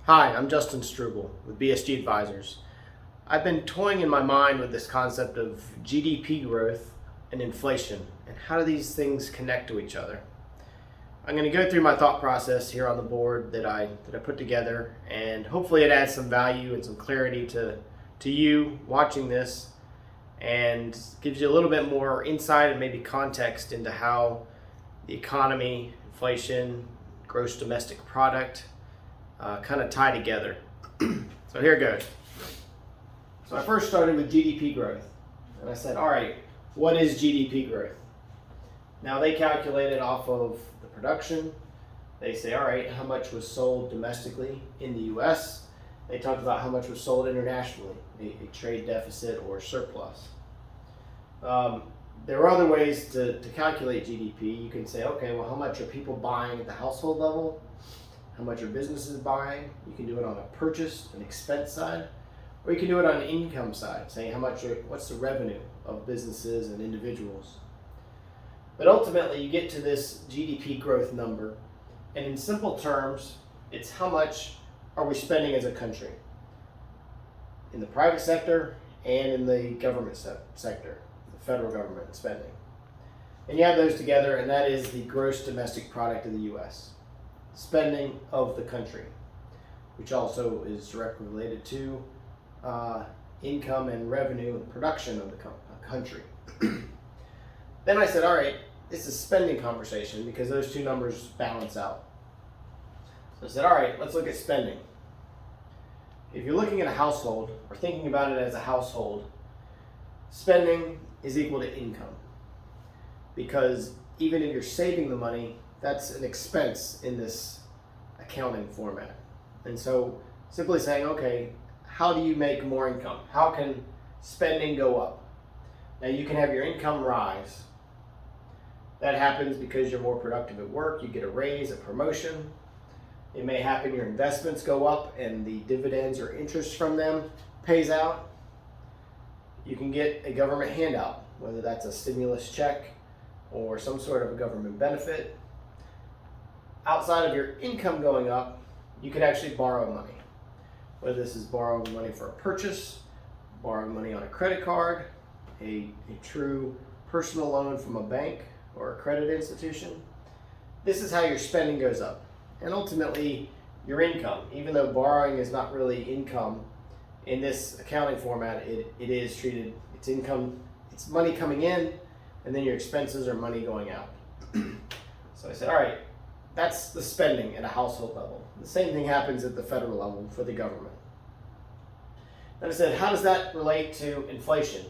Hi, I'm Justin Struble with BSG Advisors. I've been toying in my mind with this concept of GDP growth and inflation and how do these things connect to each other. I'm going to go through my thought process here on the board that I put together, and hopefully it adds some value and some clarity to you watching this and gives you a little bit more insight and maybe context into how the economy, inflation, gross domestic product kind of tie together. So here it goes. So I first started with GDP growth, and I said, all right, what is GDP growth? Now they calculate it off of the production. They say, all right, how much was sold domestically in the US? They talked about how much was sold internationally, a trade deficit or surplus. There are other ways to calculate GDP. You can say, okay, well, how much are people buying at the household level? How much are businesses buying? You can do it on a purchase and expense side, or you can do it on an income side, saying what's the revenue of businesses and individuals. But ultimately, you get to this GDP growth number, and in simple terms, it's how much are we spending as a country in the private sector and in the government sector, the federal government spending. And you add those together, and that is the gross domestic product of the U.S. Spending of the country, which also is directly related to income and revenue and production of the country. Then I said, all right, this is spending conversation because those two numbers balance out. So I said, all right, let's look at spending. If you're looking at a household or thinking about it as a household, spending is equal to income, because even if you're saving the money, that's an expense in this accounting format. And so simply saying, okay, how do you make more income? How can spending go up? Now you can have your income rise. That happens because you're more productive at work, you get a raise, a promotion. It may happen your investments go up and the dividends or interest from them pays out. You can get a government handout, whether that's a stimulus check or some sort of a government benefit. Outside of your income going up, you could actually borrow money. Whether this is borrowing money for a purchase, borrowing money on a credit card, a true personal loan from a bank or a credit institution. This is how your spending goes up. And ultimately, your income, even though borrowing is not really income, in this accounting format, it is treated, it's income, it's money coming in, and then your expenses are money going out. So I said, all right, that's the spending at a household level. The same thing happens at the federal level for the government. Then I said, how does that relate to inflation?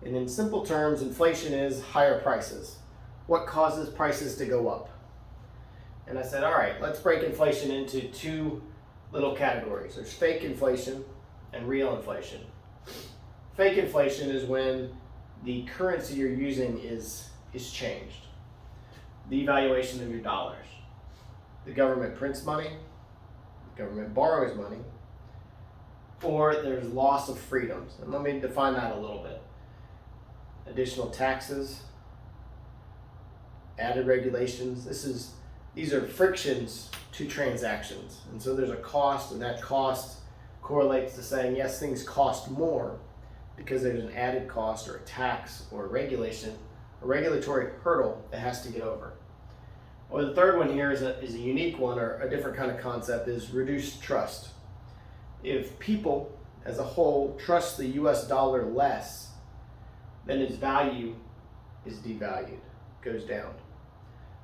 And in simple terms, inflation is higher prices. What causes prices to go up? And I said, all right, let's break inflation into two little categories. There's fake inflation and real inflation. Fake inflation is when the currency you're using is changed. The evaluation of your dollars. The government prints money, the government borrows money, or there's loss of freedoms. And let me define that a little bit. Additional taxes, added regulations. These are frictions to transactions. And so there's a cost, and that cost correlates to saying, yes, things cost more because there's an added cost or a tax or a regulation, a regulatory hurdle that has to get over. Or the third one here is a unique one, or a different kind of concept, is reduced trust. If people as a whole trust the US dollar less, then its value is devalued, goes down.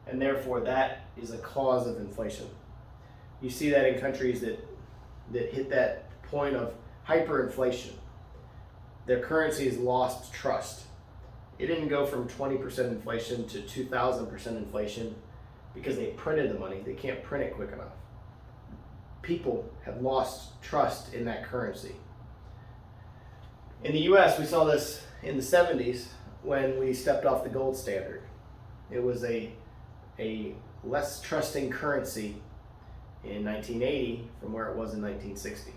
And therefore that is a cause of inflation. You see that in countries that hit that point of hyperinflation. Their currency has lost trust. It didn't go from 20% inflation to 2,000% inflation because they printed the money. They can't print it quick enough. People have lost trust in that currency. In the US, we saw this in the 70s when we stepped off the gold standard. It was a less trusting currency in 1980 from where it was in 1960.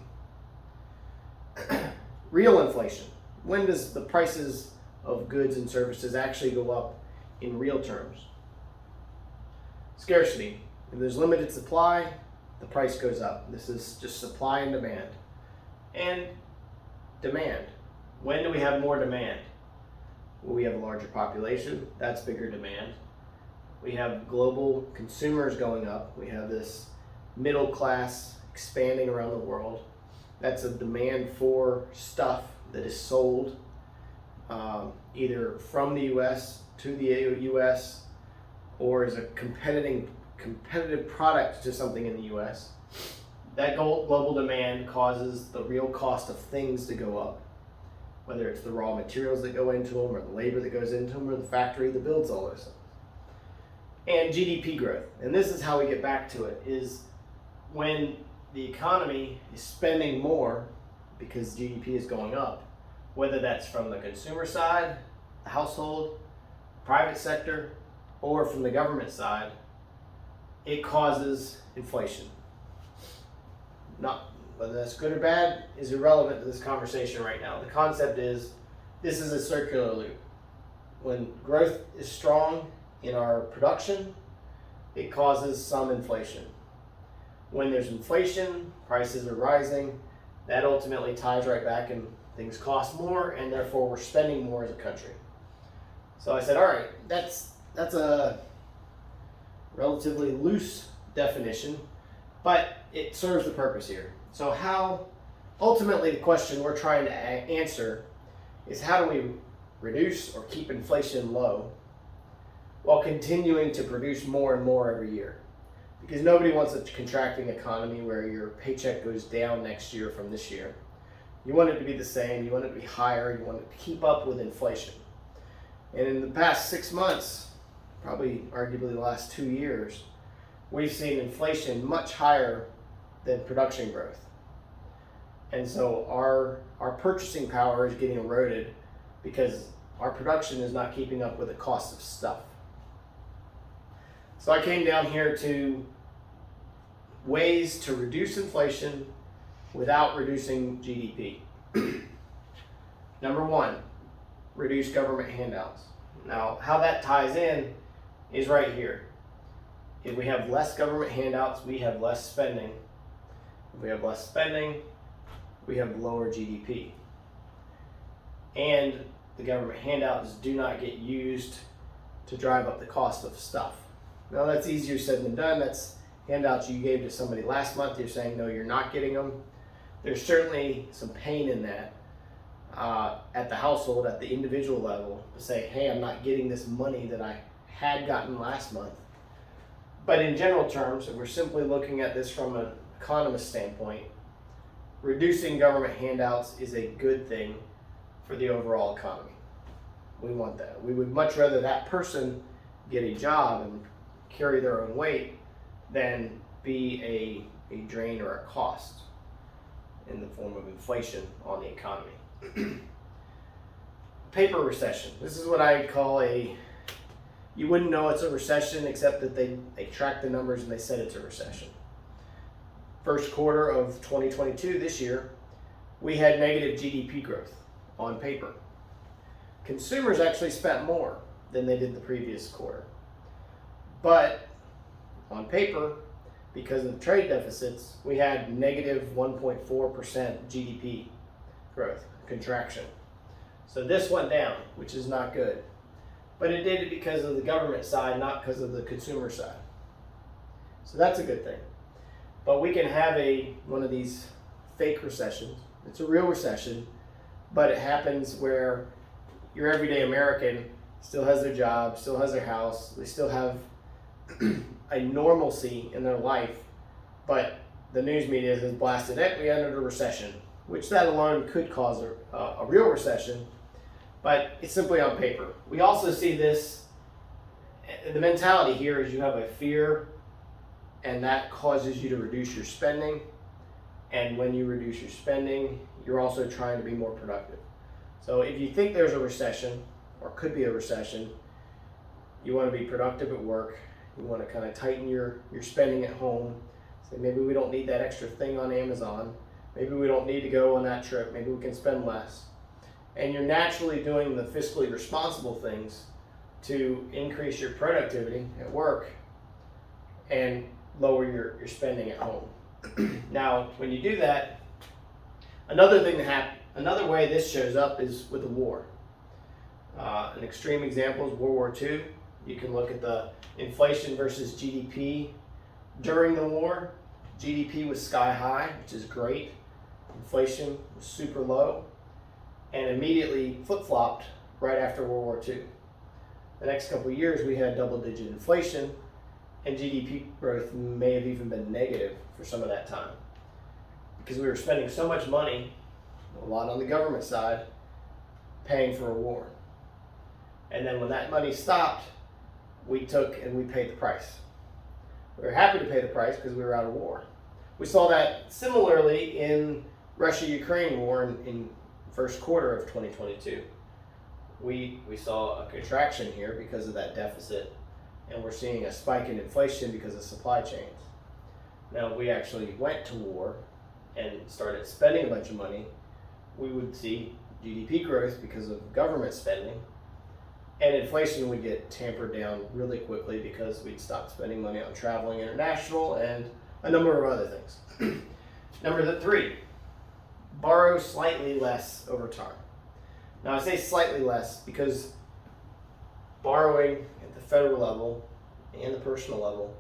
Real inflation. When does the prices of goods and services actually go up in real terms? Scarcity. If there's limited supply, the price goes up. This is just supply and demand. And demand. When do we have more demand? Well, we have a larger population. That's bigger demand. We have global consumers going up. We have this middle class expanding around the world. That's a demand for stuff that is sold either from the U.S. to the U.S. or as a competitive product to something in the U.S. That global demand causes the real cost of things to go up, whether it's the raw materials that go into them or the labor that goes into them or the factory that builds all those things. And GDP growth, and this is how we get back to it, is when the economy is spending more because GDP is going up, whether that's from the consumer side, the household, private sector, or from the government side, it causes inflation. Not whether that's good or bad is irrelevant to this conversation right now. The concept is this is a circular loop. When growth is strong in our production, it causes some inflation. When there's inflation, prices are rising, that ultimately ties right back and things cost more, and therefore we're spending more as a country. So I said, all right, that's a relatively loose definition, but it serves the purpose here. So how, ultimately the question we're trying to answer is how do we reduce or keep inflation low while continuing to produce more and more every year? Because nobody wants a contracting economy where your paycheck goes down next year from this year. You want it to be the same, you want it to be higher, you want it to keep up with inflation. And in the past 6 months, probably arguably the last 2 years, we've seen inflation much higher than production growth. And so our purchasing power is getting eroded because our production is not keeping up with the cost of stuff. So I came down here to ways to reduce inflation without reducing GDP. Number one, reduce government handouts. Now, how that ties in is right here. If we have less government handouts, we have less spending. If we have less spending, we have lower GDP. And the government handouts do not get used to drive up the cost of stuff. Now, that's easier said than done. That's handouts you gave to somebody last month. You're saying, no, you're not getting them. There's certainly some pain in that at the household, at the individual level, to say, hey, I'm not getting this money that I had gotten last month. But in general terms, if we're simply looking at this from an economist standpoint, reducing government handouts is a good thing for the overall economy. We want that. We would much rather that person get a job and carry their own weight than be a drain or a cost in the form of inflation on the economy. Paper recession. This is what I call you wouldn't know it's a recession except that they track the numbers and they said it's a recession. First quarter of 2022, this year, we had negative GDP growth on paper. Consumers actually spent more than they did the previous quarter. But on paper, because of the trade deficits, we had negative 1.4% GDP growth, contraction. So this went down, which is not good. But it did it because of the government side, not because of the consumer side. So that's a good thing. But we can have one of these fake recessions. It's a real recession, but it happens where your everyday American still has their job, still has their house, they still have a normalcy in their life, but the news media has blasted it, we entered a recession, which that alone could cause a real recession, but it's simply on paper. We also see this, the mentality here is you have a fear and that causes you to reduce your spending, and when you reduce your spending, you're also trying to be more productive. So if you think there's a recession, or could be a recession, you want to be productive at work, you want to kind of tighten your spending at home, say maybe we don't need that extra thing on Amazon, maybe we don't need to go on that trip, maybe we can spend less. And you're naturally doing the fiscally responsible things to increase your productivity at work, and lower your spending at home. Now, when you do that, another way this shows up is with a war. An extreme example is World War II. You can look at the inflation versus GDP during the war. GDP was sky high, which is great. Inflation was super low, and immediately flip-flopped right after World War II. The next couple of years, we had double-digit inflation, and GDP growth may have even been negative for some of that time, because we were spending so much money, a lot on the government side, paying for a war. And then when that money stopped, we took and we paid the price. We were happy to pay the price because we were out of war. We saw that similarly in Russia-Ukraine war in first quarter of 2022. We saw a contraction here because of that deficit, and we're seeing a spike in inflation because of supply chains. Now, if we actually went to war and started spending a bunch of money, we would see GDP growth because of government spending, and inflation would get tampered down really quickly because we'd stop spending money on traveling international and a number of other things. Number 3, borrow slightly less over time. Now, I say slightly less because borrowing at the federal level and the personal level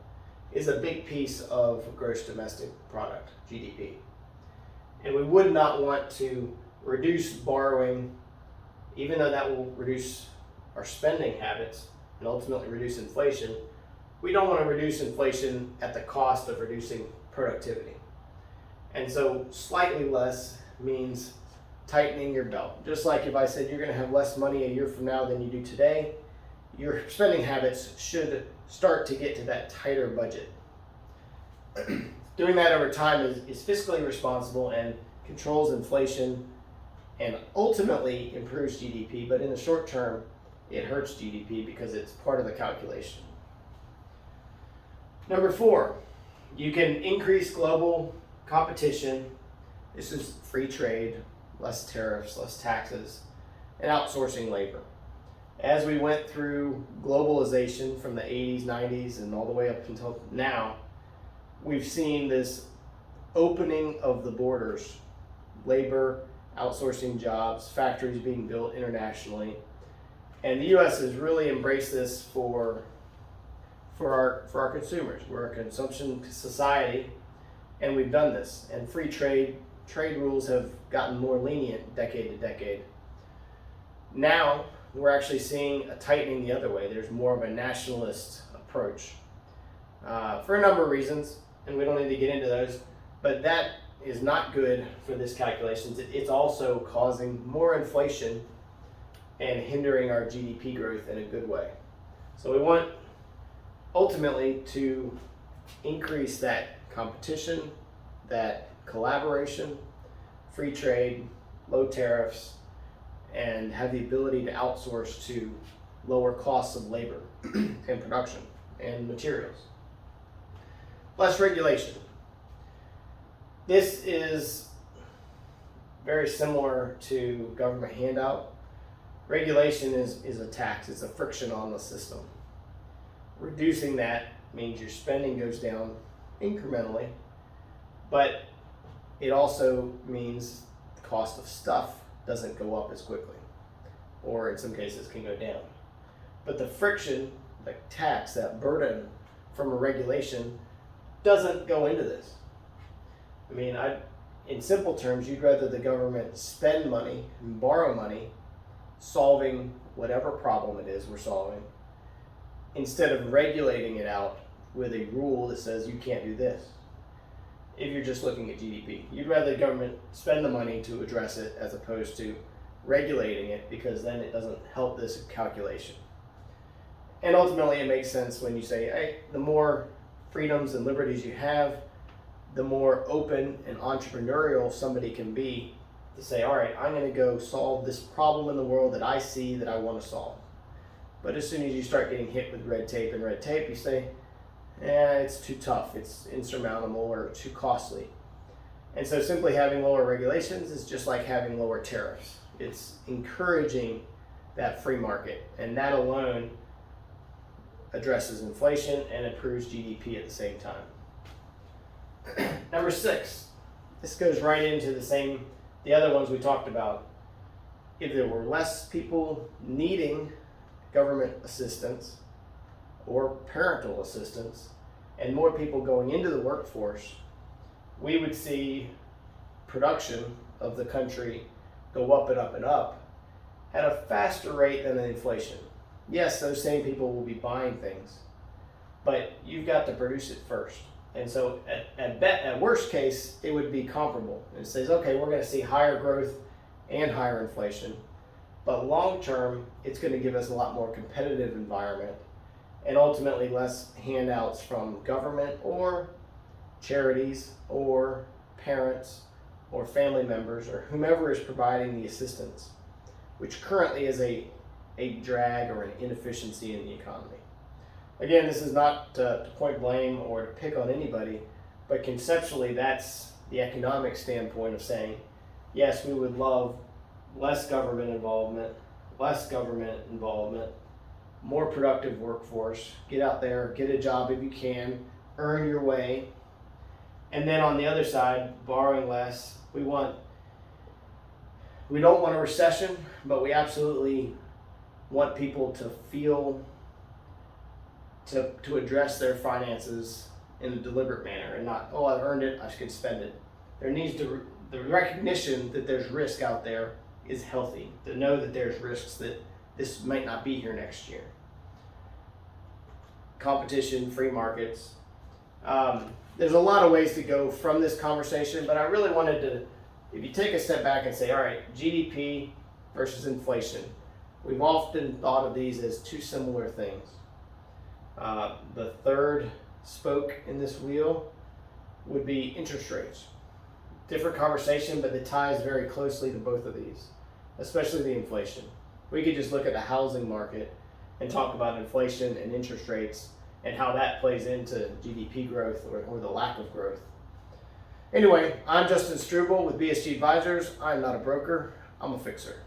is a big piece of gross domestic product, GDP. And we would not want to reduce borrowing, even though that will reduce our spending habits and ultimately reduce inflation. We don't want to reduce inflation at the cost of reducing productivity. And so slightly less means tightening your belt. Just like if I said you're going to have less money a year from now than you do today, your spending habits should start to get to that tighter budget. Doing that over time is fiscally responsible and controls inflation and ultimately improves GDP, but in the short term, it hurts GDP because it's part of the calculation. Number 4, you can increase global competition. This is free trade, less tariffs, less taxes, and outsourcing labor. As we went through globalization from the 80s, 90s, and all the way up until now, we've seen this opening of the borders, labor, outsourcing jobs, factories being built internationally. And the U.S. has really embraced this for our consumers. We're a consumption society, and we've done this. And free trade rules have gotten more lenient decade to decade. Now, we're actually seeing a tightening the other way. There's more of a nationalist approach for a number of reasons, and we don't need to get into those, but that is not good for this calculation. It's also causing more inflation and hindering our GDP growth in a good way. So we want ultimately to increase that competition, that collaboration, free trade, low tariffs, and have the ability to outsource to lower costs of labor and production and materials. Less regulation. This is very similar to government handout. Regulation is a tax, it's a friction on the system. Reducing that means your spending goes down incrementally, but it also means the cost of stuff doesn't go up as quickly, or in some cases can go down. But the friction, the tax, that burden from a regulation doesn't go into this. I mean, in simple terms, you'd rather the government spend money and borrow money solving whatever problem it is we're solving, instead of regulating it out with a rule that says you can't do this. If you're just looking at GDP, you'd rather the government spend the money to address it as opposed to regulating it, because then it doesn't help this calculation. And ultimately it makes sense when you say, hey, the more freedoms and liberties you have, the more open and entrepreneurial somebody can be to say, all right, I'm going to go solve this problem in the world that I see that I want to solve. But as soon as you start getting hit with red tape, you say, it's too tough, it's insurmountable, or too costly. And so simply having lower regulations is just like having lower tariffs. It's encouraging that free market, and that alone addresses inflation and improves GDP at the same time. Number 6, this goes right into the other ones we talked about. If there were less people needing government assistance or parental assistance and more people going into the workforce, we would see production of the country go up and up and up at a faster rate than the inflation. Yes, those same people will be buying things, but you've got to produce it first. And so at worst case, it would be comparable. It says, okay, we're going to see higher growth and higher inflation, but long term, it's going to give us a lot more competitive environment and ultimately less handouts from government or charities or parents or family members or whomever is providing the assistance, which currently is a drag or an inefficiency in the economy. Again, this is not to point blame or to pick on anybody, but conceptually that's the economic standpoint of saying, yes, we would love less government involvement, more productive workforce, get out there, get a job if you can, earn your way. And then on the other side, borrowing less, we don't want a recession, but we absolutely want people to feel to address their finances in a deliberate manner and not, oh, I've earned it, I should spend it. There needs to, the recognition that there's risk out there is healthy, to know that there's risks that this might not be here next year. Competition, free markets. There's a lot of ways to go from this conversation, but I really wanted to, if you take a step back and say, all right, GDP versus inflation, we've often thought of these as two similar things. The third spoke in this wheel would be interest rates. Different conversation, but it ties very closely to both of these, especially the inflation. We could just look at the housing market and talk about inflation and interest rates and how that plays into GDP growth or the lack of growth. Anyway, I'm Justin Struble with BSG Advisors. I'm not a broker, I'm a fixer.